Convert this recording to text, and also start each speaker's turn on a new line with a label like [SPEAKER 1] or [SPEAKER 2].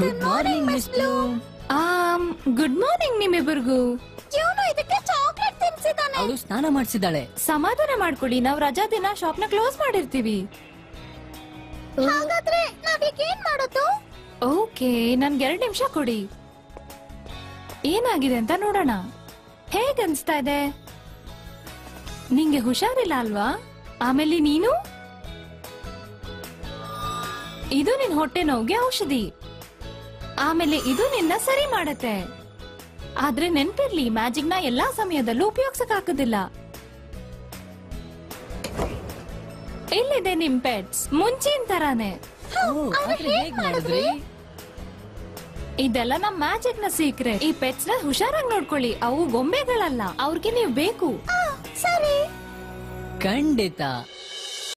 [SPEAKER 1] Good morning Miss Bloom.
[SPEAKER 2] Good morning ನಿಮ್ಮಿಬ್ಬರಿಗೂ.
[SPEAKER 1] ಇವನು ಇದಕ್ಕೆ ಚಾಕ್ಲೇಟ್ ತಿನ್ಸಿದಾನೆ.
[SPEAKER 3] ಅವಳು ಸ್ನಾನ ಮಾಡಿಸಿದಾಳೆ.
[SPEAKER 2] ಸಮಾಧಾನ ಮಾಡ್ಕೊಳ್ಳಿ, ನಾವ್ ರಜಾ ದಿನ ಶಾಪ್ ನ ಕ್ಲೋಸ್ ಮಾಡಿರ್ತೀವಿ.
[SPEAKER 1] ಹಾಗಾದ್ರೆ ನಾವೀಗ ಏನ್ ಮಾಡೋದು?
[SPEAKER 2] ಓಕೆ, ನನ್ಗೆ 2 ನಿಮಿಷ ಕೊಡಿ. ಏನಾಗಿದೆ ಅಂತ ನೋಡೋಣ. ಹೇಗ್ ಅನ್ಸ್ತಾ ಇದೆ? ನಿಂಗೆ ಹುಷಾರಿಲ್ಲ ಅಲ್ವಾ? ಆಮೇಲೆ ನೀನು ಇದು ನಿನ್ ಹೊಟ್ಟೆ ನೋವಿಗೆ ಔಷಧಿ, ಆಮೇಲೆ ಇದು ನಿನ್ನ ಸರಿ ಮಾಡತ್ತೆ. ಆದ್ರೆ ನೆನ್ಪಿರ್ಲಿ, ಮ್ಯಾಜಿಕ್ ನ ಎಲ್ಲಾ ಸಮಯದಲ್ಲೂ ಉಪಯೋಗಿಸಕ್ಕಾಗೋದಿಲ್ಲ. ಇಲ್ಲಿದೆ ನಿಮ್ ಪೆಟ್ಸ್, ಮುಂಚಿನ ತರಾನೇ.
[SPEAKER 3] ಹೇಗ್ ಮಾಡಿದ್ರಿ?
[SPEAKER 2] ಇದೆಲ್ಲ ನಮ್ ಮ್ಯಾಜಿಕ್ ನ ಸೀಕ್ರೆಟ್. ಈ ಪೆಟ್ಸ್ ನ ಹುಷಾರಾಗಿ ನೋಡ್ಕೊಳ್ಳಿ, ಅವು ಗೊಂಬೆಗಳಲ್ಲ, ಅವ್ರಿಗೆ ನೀವ್ ಬೇಕು.
[SPEAKER 1] ಸರಿ,
[SPEAKER 3] ಖಂಡಿತ.